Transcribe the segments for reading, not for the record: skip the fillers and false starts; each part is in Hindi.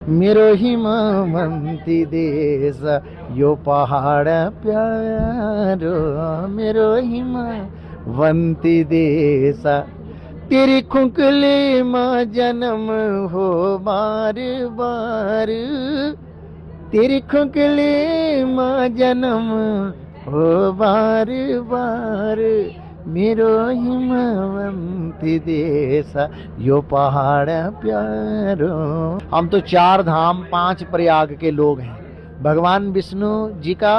मेरो हिमवंती देश यो पहाड़ प्यारो, मेरो हिमवंती देश तेरी खुंकली माँ जन्म हो बार बार, तेरी खुंकली माँ जन्म हो बार बार, मेरो हिमवंती देश यो पहाड़ प्यारो। हम तो 4 धाम 5 प्रयाग के लोग हैं। भगवान विष्णु जी का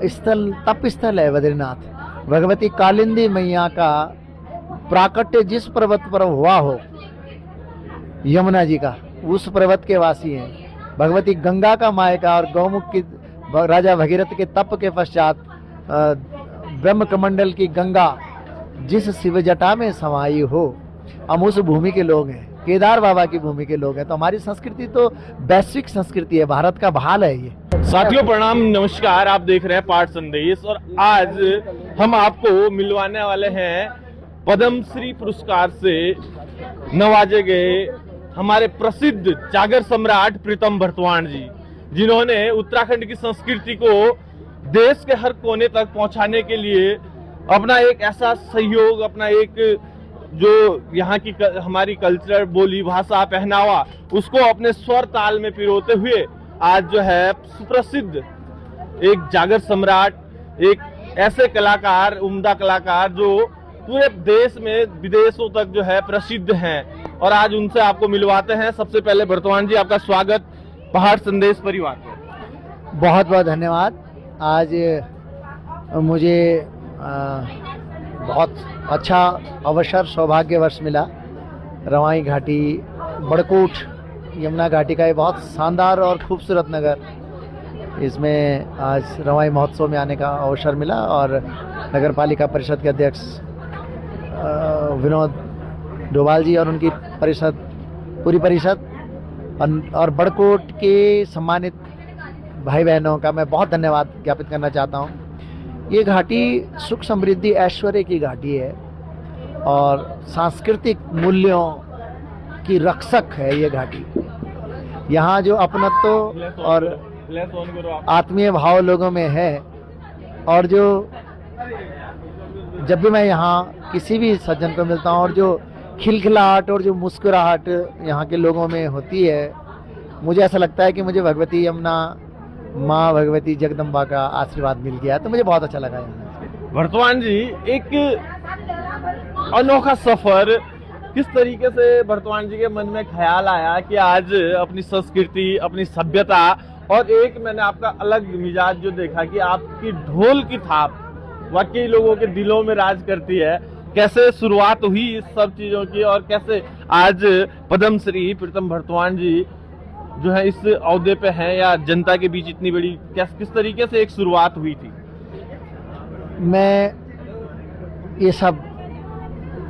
स्थल तप स्थल है बद्रीनाथ। भगवती कालिंदी मैया का प्राकट्य जिस पर्वत पर हुआ हो, यमुना जी का, उस पर्वत के वासी हैं। भगवती गंगा का मायका और गौमुख की राजा भगीरथ के तप के पश्चात ब्रह्म कमंडल की गंगा जिस शिव जटा में समाई हो, हम उस भूमि के लोग हैं। केदार बाबा की भूमि के लोग हैं। तो हमारी संस्कृति तो वैश्विक संस्कृति है, भारत का भाल है ये। साथियों प्रणाम, नमस्कार। आप देख रहे हैं पाठ संदेश और आज हम आपको मिलवाने वाले हैं पद्मश्री पुरस्कार से नवाजे गए हमारे प्रसिद्ध जागर सम्राट प्रीतम भरतवाण जी, जिन्होंने उत्तराखंड की संस्कृति को देश के हर कोने तक पहुंचाने के लिए अपना एक ऐसा सहयोग, अपना एक जो यहाँ की हमारी कल्चर, बोली, भाषा, पहनावा, उसको अपने स्वर ताल में पिरोते हुए आज जो है सुप्रसिद्ध एक जागर सम्राट, एक ऐसे कलाकार, उम्दा कलाकार जो पूरे देश में विदेशों तक जो है प्रसिद्ध हैं, और आज उनसे आपको मिलवाते हैं। सबसे पहले भरतवाण जी, आपका स्वागत पहाड़ संदेश परिवार में। बहुत बहुत धन्यवाद। आज मुझे बहुत अच्छा अवसर, सौभाग्यवश मिला। रवाई घाटी, बड़कोट, यमुना घाटी का ये बहुत शानदार और खूबसूरत नगर, इसमें आज रवाई महोत्सव में आने का अवसर मिला। और नगर पालिका परिषद के अध्यक्ष विनोद डोभाल जी और उनकी परिषद, पूरी परिषद, और बड़कोट के सम्मानित भाई बहनों का मैं बहुत धन्यवाद ज्ञापित करना चाहता हूँ। ये घाटी सुख समृद्धि ऐश्वर्य की घाटी है और सांस्कृतिक मूल्यों की रक्षक है ये घाटी। यहाँ जो अपनत्व और आत्मीय भाव लोगों में है, और जो जब भी मैं यहाँ किसी भी सज्जन को मिलता हूँ और जो खिलखिलाहट और जो मुस्कुराहट यहाँ के लोगों में होती है, मुझे ऐसा लगता है कि मुझे भगवती यमुना, माँ भगवती जगदम्बा का आशीर्वाद मिल गया। तो मुझे बहुत अच्छा लगा यहाँ। भरतवाण जी, एक अनोखा सफर, किस तरीके से भरतवाण जी के मन में ख्याल आया कि आज अपनी संस्कृति, अपनी सभ्यता, और एक मैंने आपका अलग मिजाज जो देखा कि आपकी ढोल की थाप वाकई लोगों के दिलों में राज करती है। कैसे शुरुआत हुई इस सब चीजों की, और कैसे आज पद्मश्री प्रीतम भरतवाण जी जो है इस ओहदे पे हैं, या जनता के बीच इतनी बड़ी, किस तरीके से एक शुरुआत हुई थी? मैं ये सब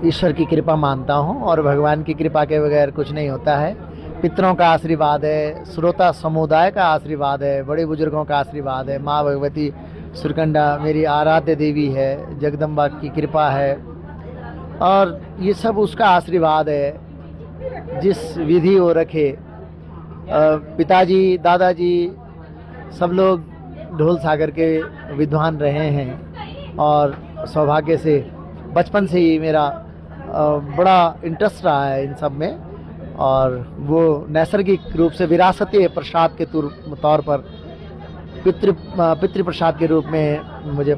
ईश्वर की कृपा मानता हूँ, और भगवान की कृपा के बगैर कुछ नहीं होता है। पितरों का आशीर्वाद है, श्रोता समुदाय का आशीर्वाद है, बड़े बुजुर्गों का आशीर्वाद है, माँ भगवती सुरकंडा मेरी आराध्य देवी है, जगदम्बा की कृपा है, और ये सब उसका आशीर्वाद है। जिस विधि वो रखे, पिताजी, दादाजी सब लोग ढोल सागर के विद्वान रहे हैं, और सौभाग्य से बचपन से ही मेरा बड़ा इंटरेस्ट रहा है इन सब में, और वो नैसर्गिक रूप से विरासती प्रसाद के तौर पर पितृ प्रसाद के रूप में मुझे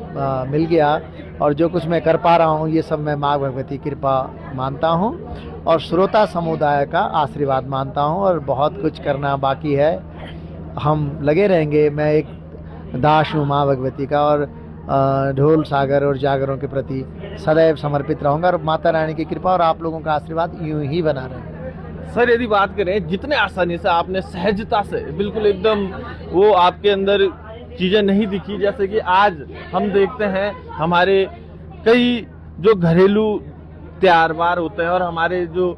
मिल गया। और जो कुछ मैं कर पा रहा हूँ, ये सब मैं माँ भगवती कृपा मानता हूँ और श्रोता समुदाय का आशीर्वाद मानता हूँ, और बहुत कुछ करना बाकी है। हम लगे रहेंगे। मैं एक दास हूँ माँ भगवती का, और ढोल सागर और जागरों के प्रति सदैव समर्पित रहूँगा, और माता रानी की कृपा और आप लोगों का आशीर्वाद यूं ही बना रहे। सर, यदि बात करें, जितने आसानी से आपने सहजता से, बिल्कुल एकदम वो आपके अंदर चीजें नहीं दिखी, जैसे कि आज हम देखते हैं हमारे कई जो घरेलू त्योहार होते हैं, और हमारे जो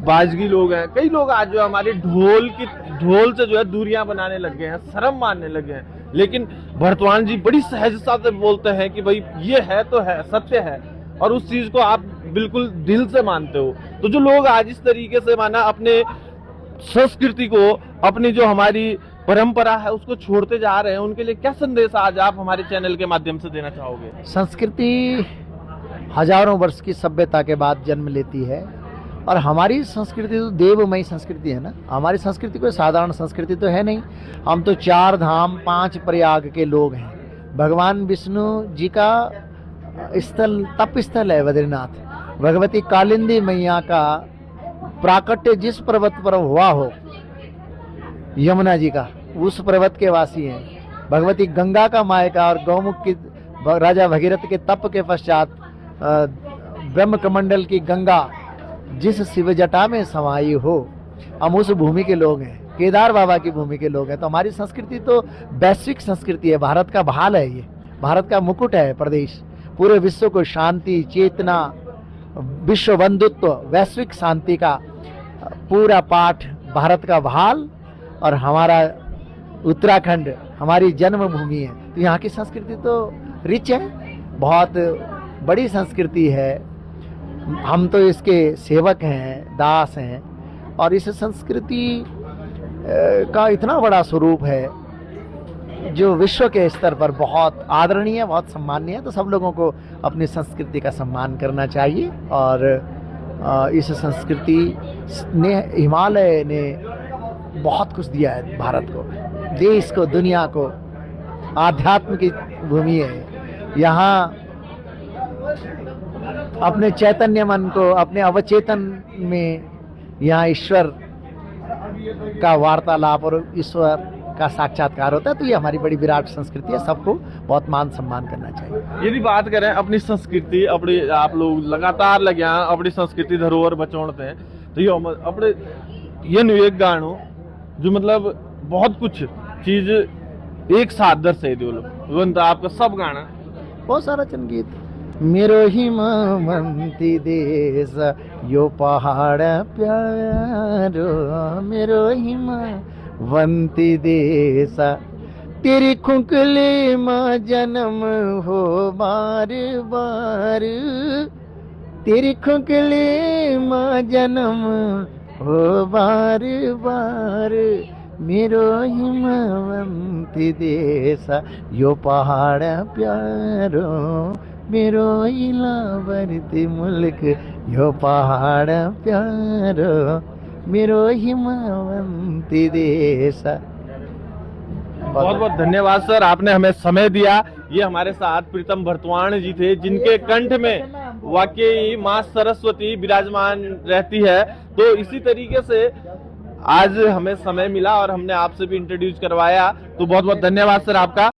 बाजगी लोग हैं, कई लोग आज जो हमारे ढोल से जो है दूरियां बनाने लग गए हैं, शर्म मानने लगे हैं। लेकिन भरतवाण जी बड़ी सहजता से बोलते हैं कि भाई ये है तो है, सत्य है, और उस चीज को आप बिल्कुल दिल से मानते हो। तो जो लोग आज इस तरीके से माना अपने संस्कृति को, अपनी जो हमारी परंपरा है उसको छोड़ते जा रहे हैं, उनके लिए क्या संदेश आज आप हमारे चैनल के माध्यम से देना चाहोगे? संस्कृति हजारों वर्ष की सभ्यता के बाद जन्म लेती है और हमारी संस्कृति तो देवमयी संस्कृति है ना। हमारी संस्कृति कोई साधारण संस्कृति तो है नहीं। हम तो 4 धाम 5 प्रयाग के लोग हैं। भगवान विष्णु जी का स्थल तप स्थल है बद्रीनाथ। भगवती कालिंदी मैया का प्राकट्य जिस पर्वत पर हुआ हो, यमुना जी का, उस पर्वत के वासी हैं। भगवती गंगा का मायका और गौमुख की राजा भगीरथ के तप के पश्चात ब्रह्म कमंडल की गंगा जिस शिव जटा में समाई हो, हम उस भूमि के लोग हैं। केदार बाबा की भूमि के लोग हैं। तो हमारी संस्कृति तो वैश्विक संस्कृति है। भारत का भाल है, ये भारत का मुकुट है प्रदेश। पूरे विश्व को शांति, चेतना, विश्व बंधुत्व, वैश्विक शांति का पूरा पाठ भारत का भाल। और हमारा उत्तराखंड हमारी जन्मभूमि है। तो यहाँ की संस्कृति तो रिच है, बहुत बड़ी संस्कृति है। हम तो इसके सेवक हैं, दास हैं। और इस संस्कृति का इतना बड़ा स्वरूप है जो विश्व के स्तर पर बहुत आदरणीय, बहुत सम्माननीय है। तो सब लोगों को अपनी संस्कृति का सम्मान करना चाहिए। और इस संस्कृति ने, हिमालय ने बहुत कुछ दिया है भारत को, देश को, दुनिया को। आध्यात्म की भूमि है। यहाँ अपने चैतन्य मन को, अपने अवचेतन में यहाँ ईश्वर का वार्तालाप और ईश्वर का साक्षात्कार होता है। तो ये हमारी बड़ी विराट संस्कृति है। सबको बहुत मान सम्मान करना चाहिए। यदि बात करें अपनी संस्कृति, अपनी आप लोग लगातार लगे अपनी संस्कृति धरोहर बचाते हैं, तो ये अपने ये नु एक गानो जो मतलब बहुत कुछ चीज एक साथ दर्शाई दो लोग, आपका सब गाना बहुत सारा संगीत। मेरो हिमवंती देश यो पहाड़ प्यारो, मेरो हिमवंती देश तेरी खुंकले माँ जन्म हो बार बार, तेरी खुंकले माँ जन्म हो बार बार, मेरो हिमवंती देश यो पहाड़ प्यारो, मेरो इलावर्ती मुल्क यो पहाड़ प्यारो, मेरो हिमवंती देश। बहुत बहुत धन्यवाद सर, आपने हमें समय दिया। ये हमारे साथ प्रीतम भरतवाण जी थे, जिनके कंठ में वाकई माँ सरस्वती विराजमान रहती है। तो इसी तरीके से आज हमें समय मिला और हमने आपसे भी इंट्रोड्यूस करवाया। तो बहुत बहुत धन्यवाद सर आपका।